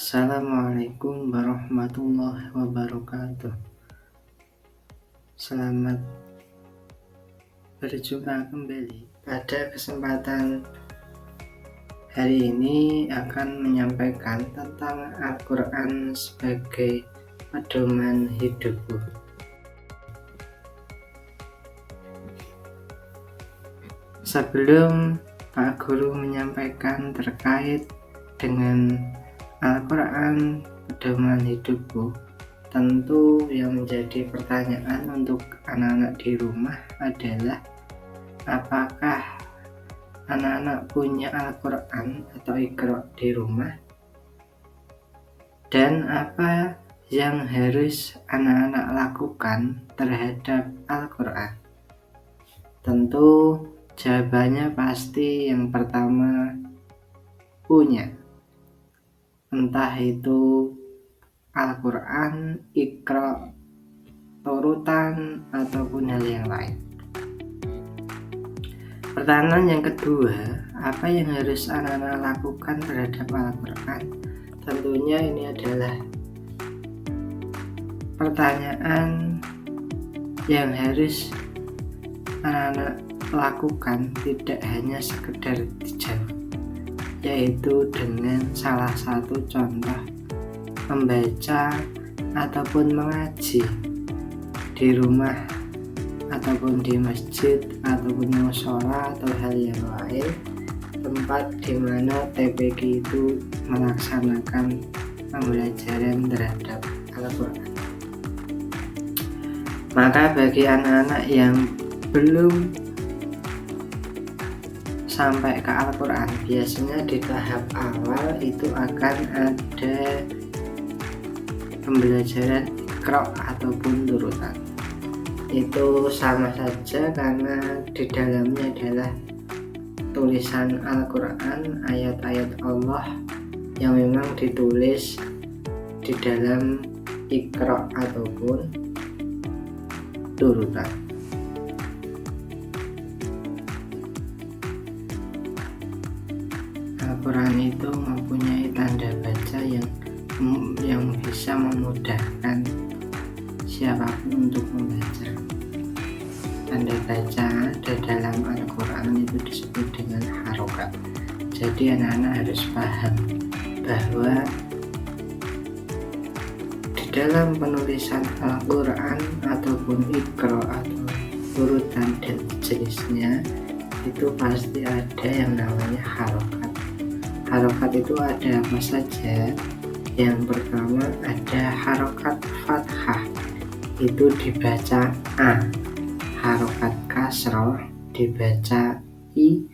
Assalamualaikum warahmatullahi wabarakatuh. Selamat berjumpa kembali. Pada kesempatan hari ini akan menyampaikan tentang Al-Quran sebagai pedoman hidupku. Sebelum Pak Guru menyampaikan terkait dengan Al-Quran pedoman hidupku, tentu yang menjadi pertanyaan untuk anak-anak di rumah adalah apakah anak-anak punya Al-Quran atau Iqra di rumah, dan apa yang harus anak-anak lakukan terhadap Al-Quran. Tentu jawabannya pasti yang pertama punya, entah itu Al-Quran, Iqra, turutan, ataupun hal yang lain. Pertanyaan yang kedua, apa yang harus anak-anak lakukan terhadap Al-Quran? Tentunya ini adalah pertanyaan yang harus anak-anak lakukan, tidak hanya sekedar dijawab, yaitu dengan salah satu contoh membaca ataupun mengaji di rumah ataupun di masjid ataupun mushola atau hal yang lain, tempat di mana TPQ itu melaksanakan pembelajaran terhadap Al-Quran. Maka bagi anak-anak yang belum sampai ke Al-Quran, biasanya di tahap awal itu akan ada pembelajaran Iqra ataupun turutan. Itu sama saja karena di dalamnya adalah tulisan Al-Quran, ayat-ayat Allah yang memang ditulis di dalam Iqra ataupun turutan. Al-Quran itu mempunyai tanda baca yang bisa memudahkan siapapun untuk membaca. Tanda baca di dalam Al-Quran itu disebut dengan harokat. Jadi anak-anak harus paham bahwa di dalam penulisan Al-Quran ataupun Iqra atau turutan dan jenisnya itu pasti ada yang namanya harokat. Harokat itu ada apa saja? Yang pertama ada harokat fathah, itu dibaca A. Harokat kasroh dibaca I.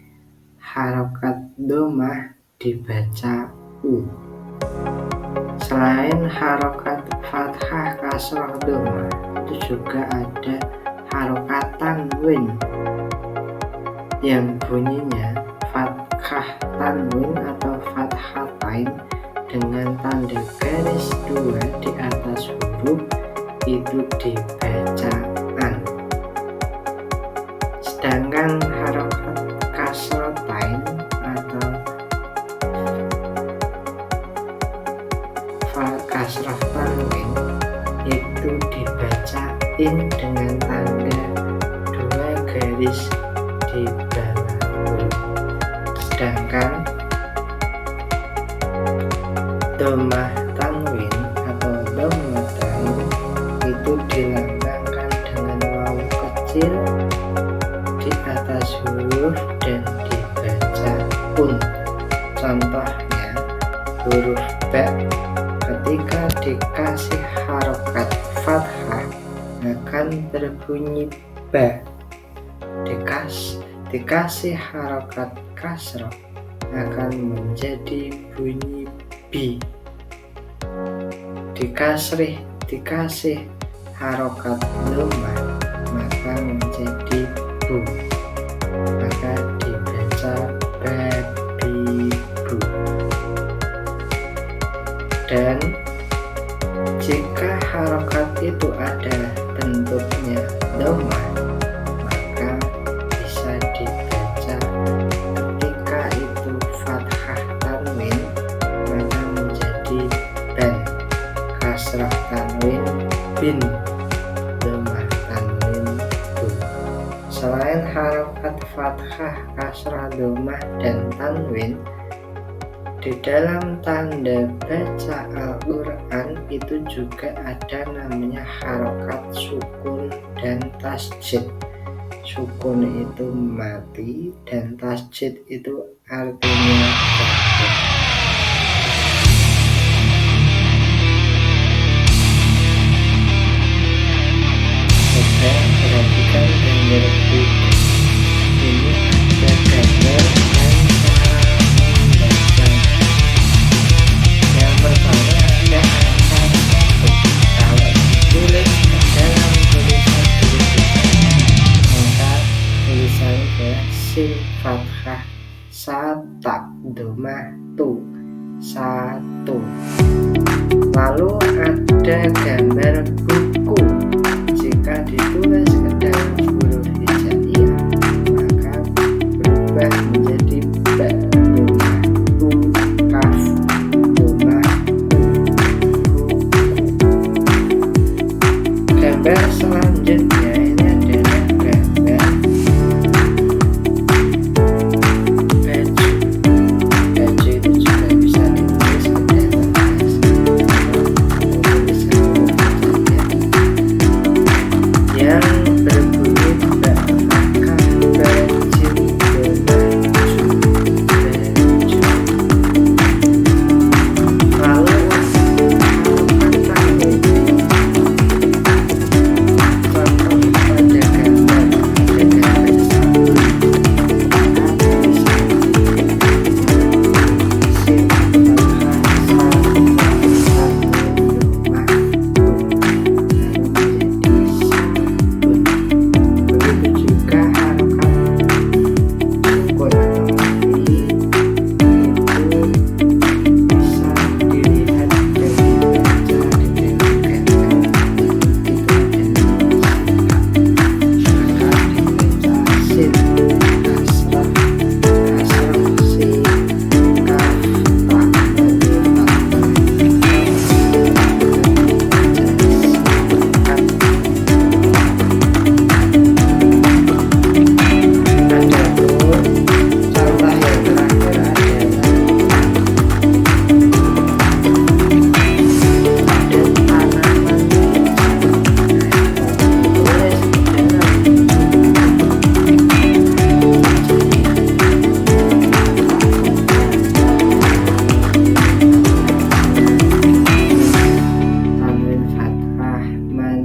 Harokat domah dibaca U. Selain harokat fathah, kasroh, domah, itu juga ada harokat tanwin yang bunyinya fathah tanwin atau fathatain dengan tanda garis 2 di atas huruf, itu dibaca an. Sedangkan harokat kasrotain atau kasroh tanwin itu dibaca in dengan tanda 2 garis di bawah huruf. Sedangkan domah tanwin atau domatan itu dilambangkan dengan wawu kecil di atas huruf dan dibaca un. Contohnya huruf ba ketika dikasih harokat fathah akan berbunyi ba, dikasih harokat kasroh akan menjadi bunyi bi, dikasih harokat domah maka menjadi bu, maka dibaca babi bu. Dan jika harokat itu ada bentuknya domah, maka bisa dibaca ketika itu fathah tanwin maka menjadi din, domah tanwin tu. Selain harokat fathah, kasrah, domah, dan tanwin, di dalam tanda baca Al-Quran itu juga ada namanya harokat sukun dan tasjid. Sukun itu mati dan tasjid itu artinya gabung. Coba perhatikan gambar berikut. Ini ada gambar dan cara membaca. Yang pertama ada angka 1. Kalau ditulis ke dalam tulisan berikutnya, maka tulisannya adalah sin fathah sata domah tu, 1. Lalu ada gambar buku. Jika ditulis ke dalam huruf hijaiyah, maka berubah menjadi ba, domah u, kaf, domah u, buku. Gambar selanjutnya ini adalah gambar baju. Baju itu juga bisa ditulis ke dalam tulisan yang berbunyi ba, maka baju, baju. Lalu kata ini contoh pada gambar, ada gambar 1, maka tulisan sin fathah satu domah u, lalu menjadi sabun. Begitu juga harokat sukun atau mati itu bisa dilihat dan dibaca di dalam gambar. Itu adalah maka dibaca sin, kasrah, sin, kaf, ta, lalu fathah. Adapun contoh yang terakhir adalah ada tanaman hijau. Tulis di dalam tanwin fathah man,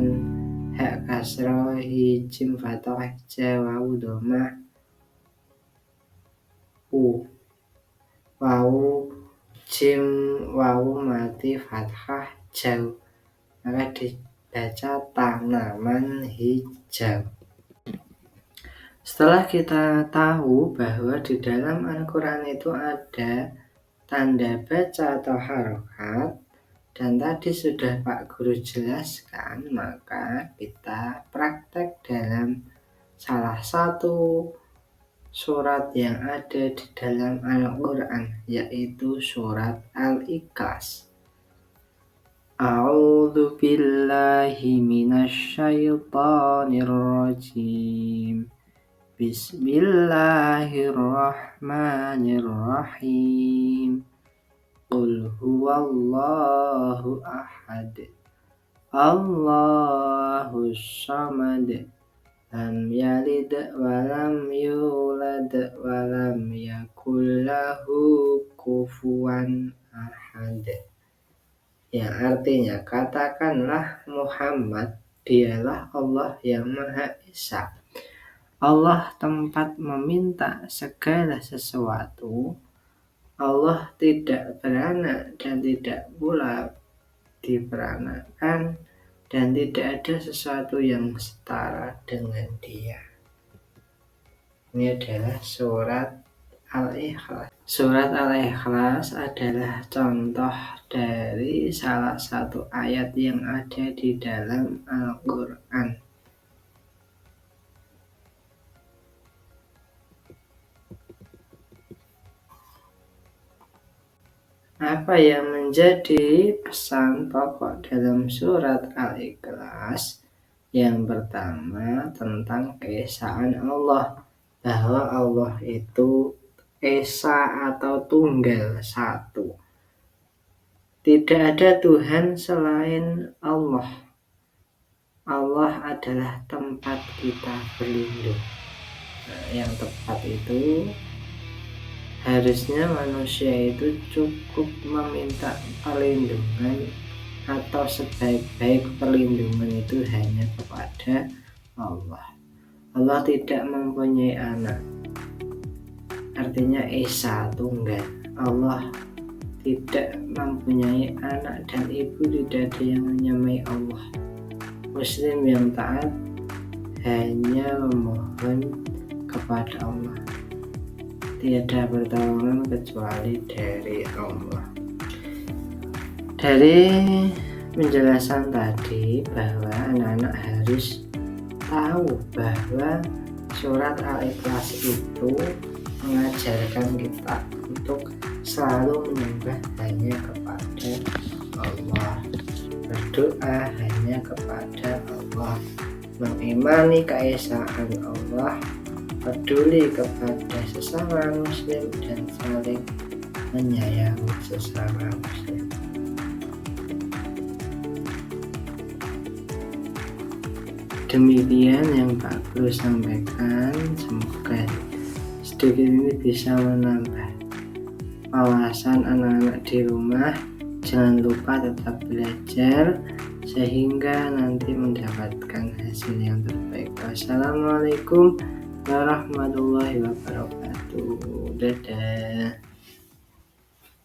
ha kasroh, jim fathah, ja wawu domah u, wawu jim wawu mati fathah jau, maka dibaca tanaman hijau. Setelah kita tahu bahwa di dalam Al-Quran itu ada tanda baca atau harokat, dan tadi sudah Pak Guru jelaskan, maka kita praktek dalam salah satu surat yang ada di dalam Al-Quran, yaitu surat Al-Ikhlas. A'udzu billahi minasy syaithanir rajim. Bismillahirrahmanirrahim. Qul huwallahu ahad, Allahus samad, lam yalid walam yulad walam yakul lahu kufuwan ahad. Yang artinya, katakanlah Muhammad, dialah Allah yang Maha Esa. Allah tempat meminta segala sesuatu. Allah tidak beranak dan tidak pula diperanakan, dan tidak ada sesuatu yang setara dengan Dia. Ini adalah surat Al-Ikhlas. Surat Al-Ikhlas adalah contoh dari salah satu ayat yang ada di dalam Al-Quran. Apa yang menjadi pesan pokok dalam surat Al-Ikhlas? Yang pertama tentang keesaan Allah, bahwa Allah itu esa atau tunggal satu. Tidak ada Tuhan selain Allah. Allah adalah tempat kita berlindung. Yang tepat itu harusnya manusia itu cukup meminta perlindungan atau sebaik-baik perlindungan itu hanya kepada Allah. Allah tidak mempunyai anak, artinya esa tunggal. Allah tidak mempunyai anak dan ibu, tidak ada yang menyamai Allah. Muslim yang taat hanya memohon kepada Allah, tiada pertolongan kecuali dari Allah. Dari penjelasan tadi bahwa anak-anak harus tahu bahwa surat Al-Ikhlas itu mengajarkan kita untuk selalu menyembah hanya kepada Allah, berdoa hanya kepada Allah, mengimani keesaan Allah, peduli kepada sesama muslim dan saling menyayangi sesama muslim. Demikian yang Pak Guru sampaikan, semoga sedikit ini bisa menambah wawasan anak-anak di rumah. Jangan lupa tetap belajar sehingga nanti mendapatkan hasil yang terbaik. Wassalamualaikum warahmatullahi wabarakatuh. Dadah.